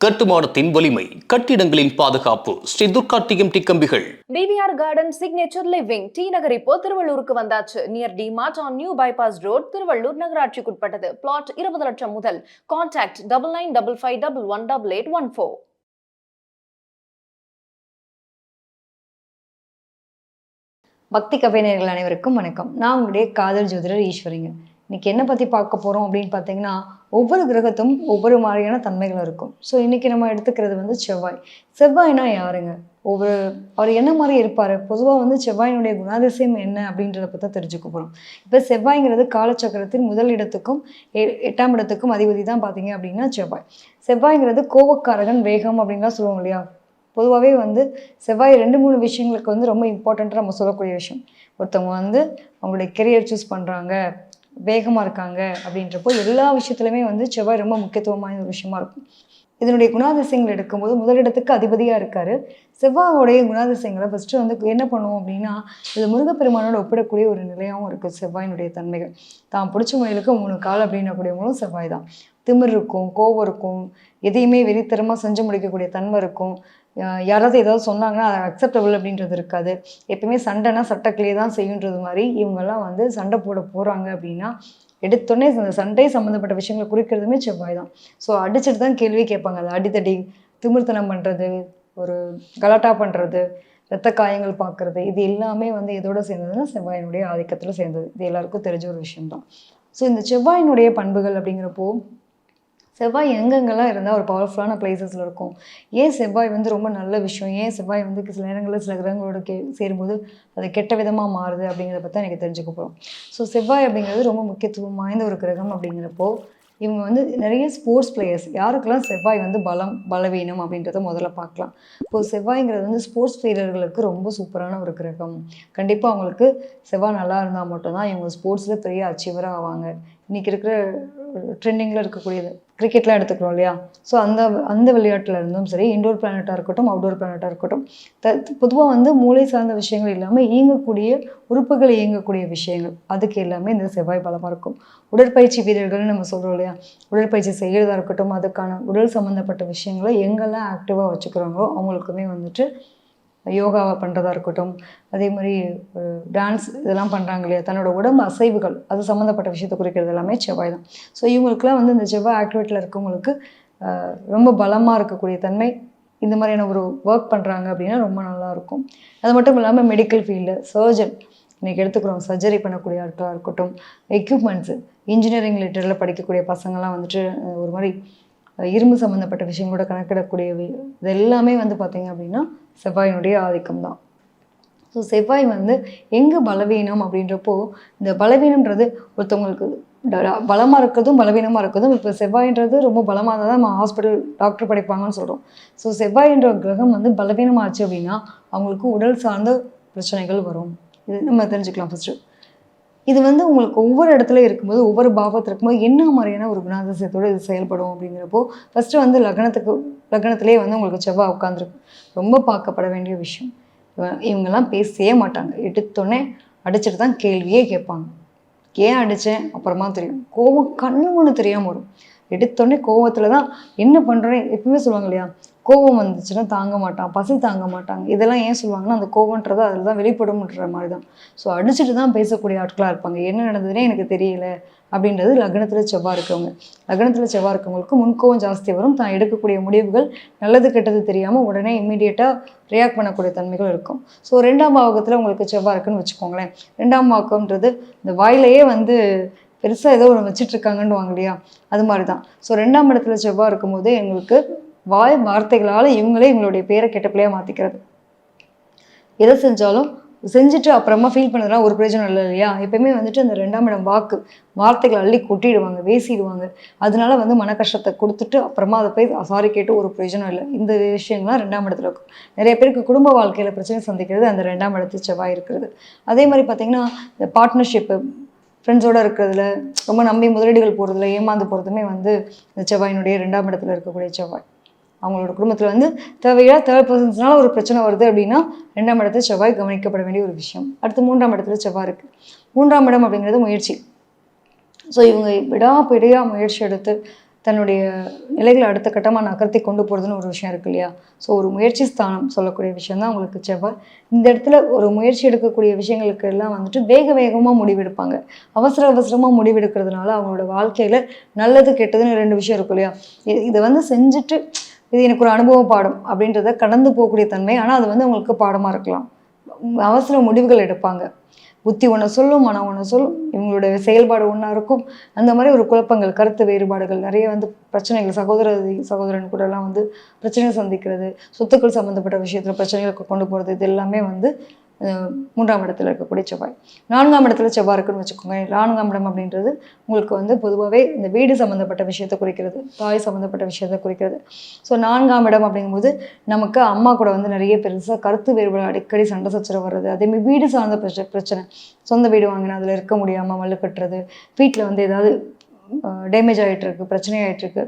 கட்டுமானத்தின் வலிமை, கட்டிடங்களின் பாதுகாப்பு. ஸ்ரீ துர்கா டிஎம்டி கம்பிகள். TVR garden signature living T Nagar இப்போ திருவள்ளூருக்கு வந்தாச்சு. Near D Mart on new bypass road, Tiruvallur நகராட்சிக்குட்பட்டது. பிளாட் 20 லட்சம் முதல். கான்டாக்ட் 9955511814. பக்தி கவிஞர்கள் அனைவருக்கும் வணக்கம். நான் உங்களுடைய காதல் ஜோதிடர் ஈஸ்வரிங்க. இன்னைக்கு என்ன பற்றி பார்க்க போகிறோம் அப்படின்னு பார்த்தீங்கன்னா, ஒவ்வொரு கிரகத்தும் ஒவ்வொரு மாதிரியான தன்மைகள் இருக்கும். ஸோ இன்னைக்கு நம்ம எடுத்துக்கிறது வந்து செவ்வாய். செவ்வாய்னா யாருங்க? அவர் என்ன மாதிரி இருப்பார்? பொதுவாக வந்து செவ்வாயினுடைய குணாதிசயம் என்ன அப்படின்றத பற்றி தெரிஞ்சுக்க போகிறோம். இப்போ செவ்வாய்ங்கிறது காலச்சக்கரத்தின் முதல் இடத்துக்கும் 8ஆம் இடத்துக்கும் அதிபதி தான் பார்த்தீங்க அப்படின்னா செவ்வாய். செவ்வாய்ங்கிறது கோபக்காரகன், வேகம் அப்படின்லாம் சொல்லுவோம் இல்லையா? பொதுவாகவே வந்து செவ்வாய் 2-3 விஷயங்களுக்கு வந்து ரொம்ப இம்பார்ட்டண்ட்டாக நம்ம சொல்லக்கூடிய விஷயம். ஒருத்தவங்க வந்து அவங்களுடைய கெரியர் சூஸ் பண்ணுறாங்க, வேகமாக இருக்காங்க அப்படின்றப்போ எல்லா விஷயத்துலையுமே வந்து செவ்வாய் ரொம்ப முக்கியத்துவமான ஒரு விஷயமா இருக்கும். இதனுடைய குணாதிசயங்கள் எடுக்கும்போது முதலிடத்துக்கு அதிபதியாக இருக்கார். செவ்வாயோடைய குணாதிசயங்களை ஃபஸ்ட்டு வந்து என்ன பண்ணுவோம் அப்படின்னா, இது முருகப்பெருமானோட ஒப்பிடக்கூடிய ஒரு நிலையாகவும் இருக்குது செவ்வாயினுடைய தன்மைகள். தான் பிடிச்ச முயலுக்கு 3 கால் அப்படின்னக்கூடியவங்களும் செவ்வாய் தான். திமிர் இருக்கும், கோபம் இருக்கும், எதையுமே வெறித்தரமாக செஞ்சு முடிக்கக்கூடிய தன்மை இருக்கும். யாராவது ஏதாவது சொன்னாங்கன்னா அது அக்செப்டபிள் அப்படின்றது இருக்காது. எப்பயுமே சண்டைனா சட்டக்கிளியே தான் செய்யுன்றது மாதிரி இவங்கெல்லாம் வந்து சண்டை போட போகிறாங்க அப்படின்னா எடுத்தோடனே அந்த சண்டை சம்மந்தப்பட்ட விஷயங்களை குறிக்கிறதுமே செவ்வாய் தான். ஸோ அடிச்சுட்டு தான் கேள்வி கேட்பாங்க. அது அடித்தடி, திமிர்த்தனம் பண்ணுறது, ஒரு கலாட்டா பண்ணுறது, இரத்த காயங்கள் பார்க்குறது, இது எல்லாமே வந்து எதோட சேர்ந்ததுன்னா செவ்வாயினுடைய ஆதிக்கத்தில் சேர்ந்தது. இது எல்லாருக்கும் தெரிஞ்ச ஒரு விஷயம்தான். ஸோ இந்த செவ்வாயினுடைய பண்புகள் அப்படிங்கிறப்போ, செவ்வாய் எங்கெங்கெல்லாம் இருந்தால் ஒரு பவர்ஃபுல்லான பிளேசஸில் இருக்கும். ஏன் செவ்வாய் வந்து ரொம்ப நல்ல விஷயம், ஏன் செவ்வாய் வந்து சில நேரங்களில் சில கிரகங்களோட சேரும்போது அது கெட்ட விதமாக மாறுது அப்படிங்கிறத பற்றி எனக்கு தெரிஞ்சுக்க போகிறோம். ஸோ செவ்வாய் அப்படிங்கிறது ரொம்ப முக்கியத்துவம் வாய்ந்த ஒரு கிரகம் அப்படிங்கிறப்போ, இவங்க வந்து நிறைய ஸ்போர்ட்ஸ் பிளேயர்ஸ். யாருக்கெல்லாம் செவ்வாய் வந்து பலவீனம் அப்படின்றத முதல்ல பார்க்கலாம். இப்போது செவ்வாய்ங்கிறது வந்து ஸ்போர்ட்ஸ் வீரர்களுக்கு ரொம்ப சூப்பரான ஒரு கிரகம். கண்டிப்பாக அவங்களுக்கு செவ்வாய் நல்லா இருந்தால் மட்டும்தான் இவங்க ஸ்போர்ட்ஸில் பெரிய அச்சீவராக ஆவாங்க. இன்றைக்கி இருக்கிற ட்ரெண்டிங்கில் இருக்கக்கூடியது கிரிக்கெட்லாம் எடுத்துக்கிறோம் இல்லையா? ஸோ அந்த விளையாட்டில் இருந்தும் சரி, இன்டோர் பிளானட்டாக இருக்கட்டும், அவுட்டோர் பிளானட்டாக இருக்கட்டும், பொதுவாக வந்து மூளை சார்ந்த விஷயங்கள் இல்லாமல் இயங்கக்கூடிய உறுப்புகள், இயங்கக்கூடிய விஷயங்கள், அதுக்கு எல்லாமே இந்த செவ்வாய் பலமாக இருக்கும். உடற்பயிற்சி வீரர்கள்னு நம்ம சொல்கிறோம் இல்லையா? உடற்பயிற்சி செய்கிறதா இருக்கட்டும், அதுக்கான உடல் சம்மந்தப்பட்ட விஷயங்களை எங்கெல்லாம் ஆக்டிவாக வச்சுக்கிறாங்களோ அவங்களுக்குமே வந்துட்டு யோகாவை பண்ணுறதா இருக்கட்டும், அதே மாதிரி டான்ஸ் இதெல்லாம் பண்ணுறாங்க இல்லையா? தன்னோட உடம்பு அசைவுகள் அது சம்மந்தப்பட்ட விஷயத்தை குறிக்கிறது எல்லாமே செவ்வாய் தான். ஸோ இவங்களுக்குலாம் வந்து இந்த செவ்வாய் ஆக்டிவேட்டில் இருக்கவங்களுக்கு ரொம்ப பலமாக இருக்கக்கூடிய தன்மை. இந்த மாதிரியான ஒரு ஒர்க் பண்ணுறாங்க அப்படின்னா ரொம்ப நல்லாயிருக்கும். அது மட்டும் இல்லாமல் மெடிக்கல் ஃபீல்டு, சர்ஜன் இன்றைக்கி எடுத்துக்கிறோம், சர்ஜரி பண்ணக்கூடிய ஆட்களாக இருக்கட்டும், எக்யூப்மெண்ட்ஸு, இன்ஜினியரிங் ரிலேட்டடில் படிக்கக்கூடிய பசங்கள்லாம் வந்துட்டு ஒரு மாதிரி இரும்பு சம்மந்தப்பட்ட விஷயங்களோட கணக்கிடக்கூடியவை, இது எல்லாமே வந்து பார்த்திங்க அப்படின்னா செவ்வாயினுடைய ஆதிக்கம் தான். ஸோ செவ்வாய் வந்து எங்கே பலவீனம் அப்படின்றப்போ, இந்த பலவீனம்ன்றது ஒருத்தவங்களுக்கு பலமாக இருக்கிறதும் பலவீனமாக இருக்கிறதும். இப்போ செவ்வாயின்றது ரொம்ப பலமாக இருந்தால் தான் நம்ம ஹாஸ்பிட்டல் டாக்டர் படிப்பாங்கன்னு சொல்கிறோம். ஸோ செவ்வாயின்ற கிரகம் வந்து பலவீனமாச்சு அப்படின்னா அவங்களுக்கு உடல் சார்ந்த பிரச்சனைகள் வரும். இது நம்ம தெரிஞ்சுக்கலாம் ஃபஸ்ட்டு. இது வந்து உங்களுக்கு ஒவ்வொரு இடத்துல இருக்கும்போது, ஒவ்வொரு பாவத்தில் இருக்கும்போது என்ன மாதிரியான ஒரு குணாதிசயத்தோடு இது செயல்படும் அப்படிங்கிறப்போ, ஃபஸ்ட்டு வந்து லக்னத்திலே வந்து உங்களுக்கு செவ்வாய் உட்காந்துருக்கு. ரொம்ப பார்க்கப்பட வேண்டிய விஷயம். இவங்கெல்லாம் பேசவே மாட்டாங்க. எடுத்தோடனே அடிச்சுட்டு தான் கேள்வியே கேட்பாங்க. ஏன் அடித்தேன் அப்புறமா தெரியும். கோபம் கண்ணு ஒன்று தெரியாமல் வரும். எடுத்தோடனே கோபத்தில் தான் என்ன பண்ணுறேன் எப்பவுமே சொல்லுவாங்க இல்லையா? கோபம் வந்துச்சுன்னா தாங்க மாட்டான், பசி தாங்க மாட்டாங்க. இதெல்லாம் ஏன் சொல்லுவாங்கன்னா, அந்த கோபன்றது அதில் தான் வெளிப்படும்ன்ற மாதிரி தான். ஸோ அடிச்சுட்டு தான் பேசக்கூடிய ஆட்களாக இருப்பாங்க. என்ன நடந்ததுன்னே எனக்கு தெரியல அப்படின்றது லக்னத்தில் செவ்வாய் இருக்கவங்க. லக்னத்தில் செவ்வாய் இருக்கவங்களுக்கு முன்கோபம் ஜாஸ்தி வரும். தான் எடுக்கக்கூடிய முடிவுகள் நல்லது கெட்டது தெரியாமல் உடனே இம்மீடியட்டாக ரியாக்ட் பண்ணக்கூடிய தன்மைகள் இருக்கும். ஸோ 2ஆம் பாவகத்தில் உங்களுக்கு செவ்வாய் இருக்குன்னு வச்சுக்கோங்களேன். 2ஆம் பாவகம்ன்றது இந்த வாயிலையே வந்து பெருசாக ஏதோ ஒன்று வச்சிட்ருக்காங்கன்னு வாங்க இல்லையா? அது மாதிரி தான். ஸோ 2ஆம் இடத்துல செவ்வாய் இருக்கும்போது எங்களுக்கு வார்த்தைகளால் இவங்களே எங்களுடைய பேரை கெட்ட பிள்ளையாக மாற்றிக்கிறது. எதை செஞ்சாலும் செஞ்சுட்டு அப்புறமா ஃபீல் பண்ணதெல்லாம் ஒரு பிரயோஜனம் இல்லை இல்லையா? எப்பயுமே வந்துட்டு அந்த 2ஆம் இடம் வார்த்தைகளை அள்ளி கொட்டிடுவாங்க, பேசிடுவாங்க. அதனால வந்து மன கஷ்டத்தை கொடுத்துட்டு அப்புறமா அதை போய் சாரி கேட்டு ஒரு பிரயோஜனம் இல்லை. இந்த விஷயங்கள்லாம் 2ஆம் இடத்துல இருக்கும். நிறைய பேருக்கு குடும்ப வாழ்க்கையில் பிரச்சனை சந்திக்கிறது அந்த 2ஆம் இடத்துல செவ்வாய் இருக்கிறது. அதே மாதிரி பார்த்திங்கன்னா, இந்த பார்ட்னர்ஷிப்பு, ஃப்ரெண்ட்ஸோடு இருக்கிறதுல, ரொம்ப நம்பி முதலீடுகள் போகிறதுல ஏமாந்து போகிறதுமே வந்து இந்த செவ்வாயினுடைய 2ஆம் இடத்துல இருக்கக்கூடிய செவ்வாய். அவங்களோட குடும்பத்தில் வந்து தேவையா தேர்ட் பர்சன்ஸ்னால ஒரு பிரச்சனை வருது அப்படின்னா 2ஆம் இடத்துல செவ்வாய் கவனிக்கப்பட வேண்டிய ஒரு விஷயம். அடுத்து 3ஆம் இடத்துல செவ்வாய் இருக்குது. 3ஆம் இடம் அப்படிங்கிறது முயற்சி. ஸோ இவங்க விடாப்பிடியாக முயற்சி எடுத்து தன்னுடைய நிலைகளை அடுத்த கட்டமாக நகர்த்தி கொண்டு போகிறதுன்னு ஒரு விஷயம் இருக்கு இல்லையா. ஸோ ஒரு முயற்சி ஸ்தானம் சொல்லக்கூடிய விஷயம் தான் உங்களுக்கு செவ்வாய். இந்த இடத்துல ஒரு முயற்சி எடுக்கக்கூடிய விஷயங்களுக்கு எல்லாம் வந்துட்டு வேகமாக முடிவெடுப்பாங்க. அவசரமாக முடிவெடுக்கிறதுனால அவங்களோட வாழ்க்கையில் நல்லது கெட்டதுன்னு 2 விஷயம் இருக்கும் இல்லையா. இதை வந்து செஞ்சுட்டு இது எனக்கு ஒரு அனுபவ பாடம் அப்படின்றத கடந்து போகக்கூடிய தன்மை. ஆனால் அது வந்து அவங்களுக்கு பாடமாக இருக்கலாம். அவசர முடிவுகள் எடுப்பாங்க. புத்தி ஒன்று சொல்லும், மனம் ஒன்று சொல்லும், இவங்களுடைய செயல்பாடு ஒன்றா இருக்கும். அந்த மாதிரி ஒரு குழப்பங்கள், கருத்து வேறுபாடுகள், நிறைய வந்து பிரச்சனைகள், சகோதரன் கூடலாம் வந்து பிரச்சனைகள் சந்திக்கிறது, சொத்துக்கள் சம்மந்தப்பட்ட விஷயத்தில் பிரச்சனைகளுக்கு கொண்டு போகிறது, இது எல்லாமே வந்து 3ஆம் இடத்துல இருக்கக்கூடிய செவ்வாய். 4ஆம் இடத்துல செவ்வாய் இருக்குன்னு வச்சுக்கோங்க. 4ஆம் இடம் அப்படின்றது உங்களுக்கு வந்து பொதுவாகவே இந்த வீடு சம்மந்தப்பட்ட விஷயத்தை குறிக்கிறது, தாய் சம்மந்தப்பட்ட விஷயத்தை குறிக்கிறது. ஸோ 4ஆம் இடம் அப்படிங்கும்போது நமக்கு அம்மா கூட வந்து நிறைய பெருசாக கருத்து வேறுபாடு, அடிக்கடி சண்டை சச்சரவு வர்றது, அதேமாதிரி வீடு சார்ந்த பிரச்சனை, சொந்த வீடு வாங்கினா அதில் இருக்க முடியாமல் மல்லு கட்டுறது, வீட்டில் வந்து ஏதாவது டேமேஜ் ஆகிட்டு இருக்கு, பிரச்சனை ஆகிட்டு இருக்கு,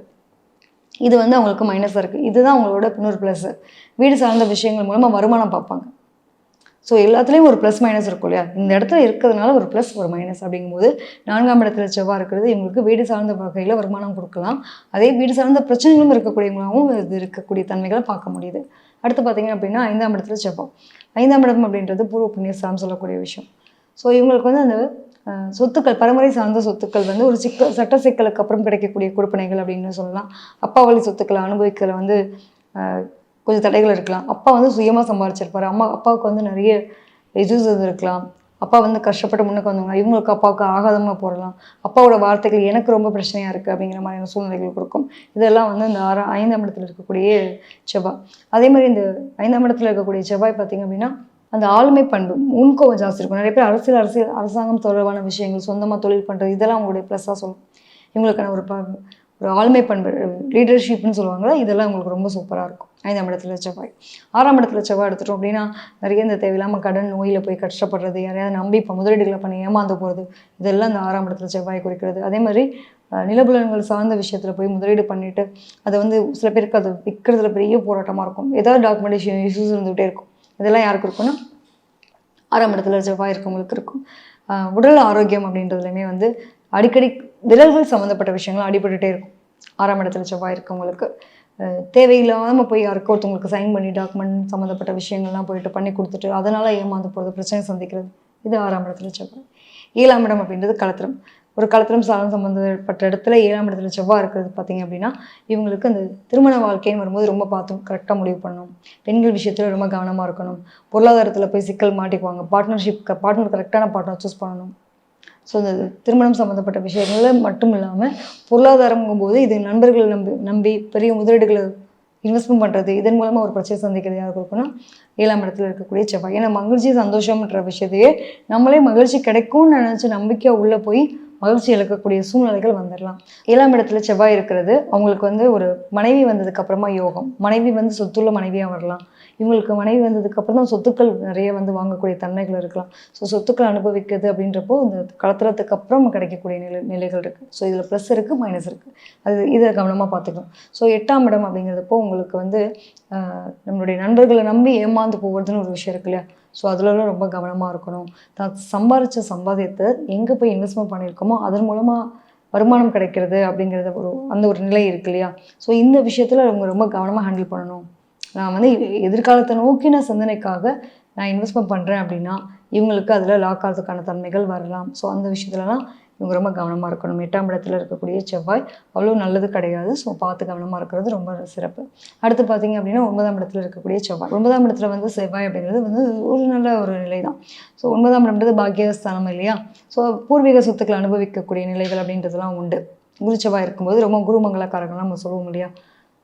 இது வந்து அவங்களுக்கு மைனஸாக இருக்குது. இதுதான் அவங்களோட இன்னொரு ப்ளஸ்ஸு. வீடு சார்ந்த விஷயங்கள் மூலமாக வருமானம் பார்ப்பாங்க. ஸோ எல்லாத்துலேயும் ஒரு ப்ளஸ் மைனஸ் இருக்கும் இல்லையா. இந்த இடத்துல இருக்கிறதுனால ஒரு ப்ளஸ் ஒரு மைனஸ் அப்படிங்கும்போது 4ஆம் இடத்துல செவ்வாய் இருக்கிறது இவங்களுக்கு வீடு சார்ந்த வகையில் வருமானம் கொடுக்கலாம். அதே வீடு சார்ந்த பிரச்சனைகளும் இருக்கக்கூடியவங்களாகவும் இது இருக்கக்கூடிய தன்மைகளை பார்க்க முடியுது. அடுத்து பார்த்தீங்க அப்படின்னா 5ஆம் இடத்துல செவ்வாய். 5ஆம் இடம் அப்படின்றது பூர்வ புண்ணியஸ்தானம் சொல்லக்கூடிய விஷயம். ஸோ இவங்களுக்கு வந்து அந்த சொத்துக்கள், பரம்பரை சார்ந்த சொத்துக்கள் வந்து ஒரு சட்ட சிக்கலுக்கு அப்புறம் கிடைக்கக்கூடிய கொடுப்பனைகள் அப்படின்னு சொல்லலாம். அப்பா வழி சொத்துக்களை அனுபவிக்கிற வந்து கொஞ்சம் தடைகள் இருக்கலாம். அப்பா வந்து சுயமாக சம்பாதிச்சிருப்பாரு. அப்பாவுக்கு வந்து நிறைய இஷ்யூஸ் இருக்கலாம். அப்பா வந்து கஷ்டப்பட்டு முன்னுக்கு வந்தவங்க, இவங்களுக்கு அப்பாவுக்கு ஆகாதமாக போடலாம். அப்பாவோட வார்த்தைகள் எனக்கு ரொம்ப பிரச்சனையாக இருக்குது அப்படிங்கிற மாதிரியான சூழ்நிலைகள் கொடுக்கும். இதெல்லாம் வந்து இந்த 5ஆம் இடத்துல இருக்கக்கூடிய செவ்வாய். அதே மாதிரி இந்த 5ஆம் இடத்துல இருக்கக்கூடிய செவ்வாய் பார்த்திங்க அப்படின்னா அந்த ஆளுமை பண்பு, முன்கோவம் ஜாஸ்தி இருக்கும். நிறைய பேர் அரசாங்கம் தொடர்பான விஷயங்கள், சொந்தமாக தொழில் பண்ணுறது, இதெல்லாம் அவங்களுடைய ப்ளஸ்ஸாக சொல்லும். இவங்களுக்கான ஒரு ஆளுமை பண்பு, லீடர்ஷிப்னு சொல்லுவாங்களா, இதெல்லாம் உங்களுக்கு ரொம்ப சூப்பராக இருக்கும் 5ஆம் இடத்துல செவ்வாய். 6ஆம் இடத்துல செவ்வாய் எடுத்துட்டோம் அப்படின்னா நிறைய இந்த தேவையில்லாமல் கடன் நோயில் போய் கஷ்டப்படுறது, யாரையாவது நம்பி இப்போ முதலீடுகளை பண்ணி ஏமாந்து போகிறது, இதெல்லாம் இந்த 6ஆம் இடத்துல செவ்வாய் குறிக்கிறது. அதே மாதிரி நிலபுலன்கள் சார்ந்த விஷயத்தில் போய் முதலீடு பண்ணிவிட்டு அதை வந்து சில பேருக்கு அது விற்கிறதுல பெரிய போராட்டமாக இருக்கும். ஏதாவது டாக்குமெண்டேஷன் இஷ்யூஸ் இருந்துகிட்டே இருக்கும். இதெல்லாம் யாருக்கு இருக்குன்னா 6ஆம் இடத்துல செவ்வாய் இருக்கவங்களுக்கு இருக்கும். உடல் ஆரோக்கியம் அப்படின்றதுலையுமே வந்து அடிக்கடி விரல்கள் சம்மந்தப்பட்ட விஷயங்கள் அடிபட்டுகிட்டே இருக்கும். 6ஆம் இடத்துல செவ்வாய் இருக்கவங்களுக்கு தேவையில்லாமல் போய் யாருக்கோ ஒருத்தவங்களுக்கு சைன் பண்ணி டாக்குமெண்ட் சம்மந்தப்பட்ட விஷயங்கள்லாம் போயிட்டு பண்ணி கொடுத்துட்டு அதனால் ஏமாந்து போகிறது, பிரச்சனை சந்திக்கிறது, இது 6ஆம் இடத்துல செவ்வாய். 7ஆம் இடம் அப்படின்றது களத்திரம். ஒரு களத்திரம் சாதம் சம்மந்தப்பட்ட இடத்துல 7ஆம் இடத்துல செவ்வாய் இருக்கிறது பார்த்திங்க அப்படின்னா இவங்களுக்கு அந்த திருமண வாழ்க்கைன்னு வரும்போது ரொம்ப பார்த்து கரெக்டாக முடிவு பண்ணணும். பெண்கள் விஷயத்தில் ரொம்ப கவனமாக இருக்கணும். பொருளாதாரத்தில் போய் சிக்கல் மாட்டிக்குவாங்க. பார்ட்னர் கரெக்டான பார்ட்னர் சூஸ் பண்ணணும். ஸோ இந்த திருமணம் சம்மந்தப்பட்ட விஷயங்களில் மட்டும் இல்லாமல் பொருளாதாரங்கும்போது இது நண்பர்களை நம்பி பெரிய முதலீடுகளை இன்வெஸ்ட்மெண்ட் பண்ணுறது, இதன் மூலமாக ஒரு பிரச்சனை சந்திக்கிறது யாருக்கு இருக்குன்னா 7ஆம் இடத்துல இருக்கக்கூடிய செவ்வாய். ஏன்னா மகிழ்ச்சி சந்தோஷம்ன்ற விஷயத்தையே நம்மளே மகிழ்ச்சி கிடைக்கும்னு நினச்சி நம்பிக்கையாக உள்ளே போய் மகிழ்ச்சி இழக்கக்கூடிய சூழ்நிலைகள் வந்துடலாம். 7ஆம் இடத்துல செவ்வாய் இருக்கிறது அவங்களுக்கு வந்து ஒரு மனைவி வந்ததுக்கு அப்புறமா யோகம். மனைவி வந்து சொத்துள்ள மனைவியாக வரலாம். இவங்களுக்கு மனைவி வந்ததுக்கு அப்புறம் தான் சொத்துக்கள் நிறைய வந்து வாங்கக்கூடிய தன்மைகள் இருக்கலாம். ஸோ சொத்துக்கள் அனுபவிக்கிறது அப்படின்றப்போ இந்த களத்திரத்துக்கு அப்புறம் கிடைக்கக்கூடிய நிலைகள் இருக்குது. ஸோ இதில் ப்ளஸ் இருக்குது, மைனஸ் இருக்குது. இதை கவனமாக பார்த்துக்கணும். ஸோ 8ஆம் இடம் அப்படிங்கிறப்போ உங்களுக்கு வந்து நம்மளுடைய நண்பர்களை நம்பி ஏமாந்து போகிறதுன்னு ஒரு விஷயம் இருக்கு இல்லையா. ஸோ அதிலலாம் ரொம்ப கவனமாக இருக்கணும். தான் சம்பாதிச்ச சம்பாதியத்தை எங்கே போய் இன்வெஸ்ட்மெண்ட் பண்ணியிருக்கோமோ அதன் மூலமாக வருமானம் கிடைக்கிறது அப்படிங்கிறத அந்த ஒரு நிலை இருக்கு இல்லையா. ஸோ இந்த விஷயத்தில் அவங்க ரொம்ப கவனமாக ஹேண்டில் பண்ணணும். நான் வந்து எதிர்காலத்தை நோக்கின சிந்தனைக்காக நான் இன்வெஸ்ட்மெண்ட் பண்ணுறேன் அப்படின்னா இவங்களுக்கு அதில் லாக் ஆகிறதுக்கான தன்மைகள் வரலாம். ஸோ அந்த விஷயத்துலலாம் இவங்க ரொம்ப கவனமாக இருக்கணும். 8ஆம் இடத்துல இருக்கக்கூடிய செவ்வாய் அவ்வளோ நல்லது கிடையாது. ஸோ பார்த்து கவனமாக இருக்கிறது ரொம்ப சிறப்பு. அடுத்து பார்த்தீங்க அப்படின்னா 9ஆம் இடத்துல இருக்கக்கூடிய செவ்வாய். 9ஆம் இடத்துல வந்து செவ்வாய் அப்படிங்கிறது வந்து ஒரு நல்ல ஒரு நிலை தான். ஸோ 9ஆம் இடம்ன்றது பாக்கியஸ்தானம் இல்லையா. ஸோ பூர்வீக சொத்துக்களை அனுபவிக்கக்கூடிய நிலைகள் அப்படின்றதுலாம் உண்டு. குரு செவ்வாய் இருக்கும்போது ரொம்ப குருமங்கலக்காரங்கள்லாம் நம்ம சொல்லுவோம் இல்லையா.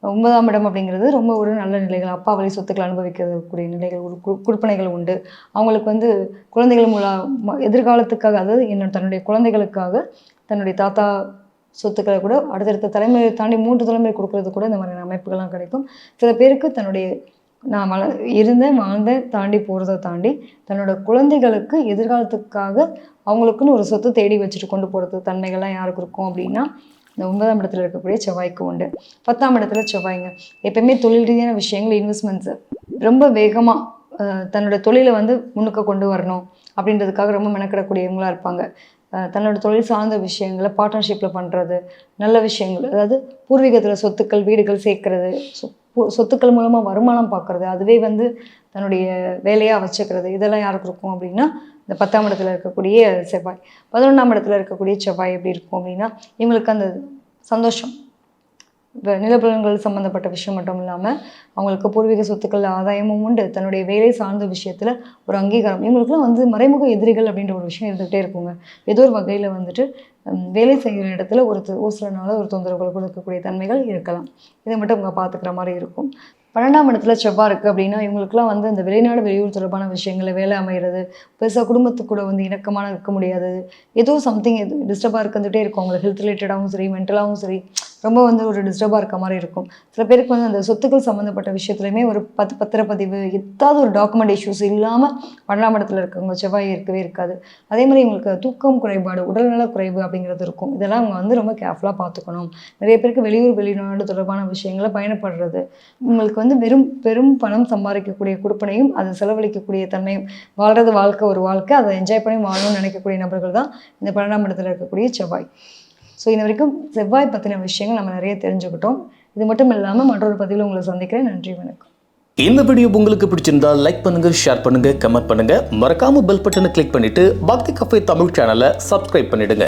9ஆம் இடம் அப்படிங்கிறது ரொம்ப ஒரு நல்ல நிலைகள், அப்பா வழி சொத்துக்களை அனுபவிக்கக்கூடிய நிலைகள், கொடுப்பனைகள் உண்டு. அவங்களுக்கு வந்து குழந்தைகள் மூலம் எதிர்காலத்துக்காக, அதாவது தன்னுடைய குழந்தைகளுக்காக தன்னுடைய தாத்தா சொத்துக்களை கூட அடுத்தடுத்த தலைமுறை தாண்டி 3 தலைமுறை கொடுக்கறது கூட இந்த மாதிரியான அமைப்புகள்லாம் கிடைக்கும். சில பேருக்கு தன்னுடைய நான் வாழ்ந்தேன் தாண்டி போகிறத தாண்டி தன்னோட குழந்தைகளுக்கு எதிர்காலத்துக்காக அவங்களுக்குன்னு ஒரு சொத்து தேடி வச்சுட்டு கொண்டு போகிறது தன்மைகள்லாம் யாருக்கு இருக்கும் அப்படின்னா இந்த 9ஆம் இடத்துல இருக்கக்கூடிய செவ்வாய்க்கு உண்டு. 10ஆம் இடத்துல செவ்வாய்ங்க எப்பயுமே தொழில் ரீதியான விஷயங்கள், இன்வெஸ்ட்மெண்ட்ஸு ரொம்ப வேகமாக தன்னோட தொழிலை வந்து முன்னுக்கு கொண்டு வரணும் அப்படின்றதுக்காக ரொம்ப மெனக்கிடக்கூடியவங்களாக இருப்பாங்க. தன்னோட தொழில் சார்ந்த விஷயங்களை பார்ட்னர்ஷிப்பில் பண்ணுறது, நல்ல விஷயங்கள், அதாவது பூர்வீகத்தில் சொத்துக்கள் வீடுகள் சேர்க்கறது, சொத்துக்கள் மூலமாக வருமானம் பார்க்குறது, அதுவே வந்து தன்னுடைய வேலையாக வச்சுக்கிறது, இதெல்லாம் யாருக்கு இருக்கும் அப்படின்னா இந்த 10ஆம் இடத்துல இருக்கக்கூடிய செவ்வாய். 11ஆம் இடத்துல இருக்கக்கூடிய செவ்வாய் எப்படி இருக்கும் அப்படின்னா இவங்களுக்கு அந்த சந்தோஷம், இப்போ நிலப்புலன்கள் சம்மந்தப்பட்ட விஷயம் மட்டும் இல்லாமல் அவங்களுக்கு பூர்வீக சொத்துக்கள் ஆதாயமும் உண்டு, தன்னுடைய வேலை சார்ந்த விஷயத்தில் ஒரு அங்கீகாரம். இவங்களுக்குலாம் வந்து மறைமுக எதிரிகள் அப்படின்ற ஒரு விஷயம் இருந்துகிட்டே இருக்குங்க. ஏதோ ஒரு வகையில் வந்துட்டு வேலை செய்கிற இடத்துல ஒரு சில நாள் ஒரு தொந்தரவுகள் கொடுக்கக்கூடிய தன்மைகள் இருக்கலாம். இதை மட்டும் அவங்க பார்த்துக்கிற மாதிரி இருக்கும். 12ஆம் இடத்துல செவ்வாய் இருக்குது அப்படின்னா இவங்களுக்குலாம் வந்து இந்த வெளிநாடு வெளியூர் தொடர்பான விஷயங்களை வேலை அமைகிறது, பெருசாக குடும்பத்துக்கு கூட வந்து இணக்கமான இருக்க முடியாது, ஏதோ சம்திங் டிஸ்டர்பாக இருந்துகிட்டே இருக்கும். அவங்களுக்கு ஹெல்த் ரிலேட்டடாகவும் சரி மென்டலாகவும் சரி ரொம்ப வந்து ஒரு டிஸ்டர்பாக இருக்க மாதிரி இருக்கும். சில பேருக்கு வந்து அந்த சொத்துக்கள் சம்மந்தப்பட்ட விஷயத்துலையுமே ஒரு பத்திரப்பதிவு ஏதாவது ஒரு டாக்குமெண்ட் இஷ்யூஸ் இல்லாமல் 12ஆம் இடத்துல இருக்கவங்க செவ்வாய் இருக்கவே இருக்காது. அதே மாதிரி இவங்களுக்கு தூக்கம் குறைபாடு, உடல்நல குறைவு அப்படிங்கிறது இருக்கும். இதெல்லாம் அவங்க வந்து ரொம்ப கேர்ஃபுல்லாக பார்த்துக்கணும். நிறைய பேருக்கு வெளியூர் வெளிநாடு தொடர்பான விஷயங்களை பயணப்படுறது, உங்களுக்கு வந்து பெரும் பணம் சம்பாதிக்கக்கூடிய கொடுப்பனையும் அதை செலவழிக்கக்கூடிய தன்மையும், வாழ்கிறது வாழ்க்கை ஒரு வாழ்க்கை, அதை என்ஜாய் பண்ணி வாழணும்னு நினைக்கக்கூடிய நபர்கள் தான் இந்த 12ஆம் இடத்துல இருக்கக்கூடிய செவ்வாய். ஸோ இது வரைக்கும் செவ்வாய் பற்றின விஷயங்கள் நம்ம நிறைய தெரிஞ்சுக்கிட்டோம். இது மட்டும் இல்லாமல் மற்றொரு பதிவில் உங்களை சந்திக்கிறேன். நன்றி, வணக்கம். இந்த வீடியோ உங்களுக்கு பிடிச்சிருந்தா லைக் பண்ணுங்க, ஷேர் பண்ணுங்க, கமெண்ட் பண்ணுங்க. மறக்காம பெல் பட்டனை கிளிக் பண்ணிட்டு பக்தி கஃபே தமிழ் சேனலை சப்ஸ்கிரைப் பண்ணிடுங்க.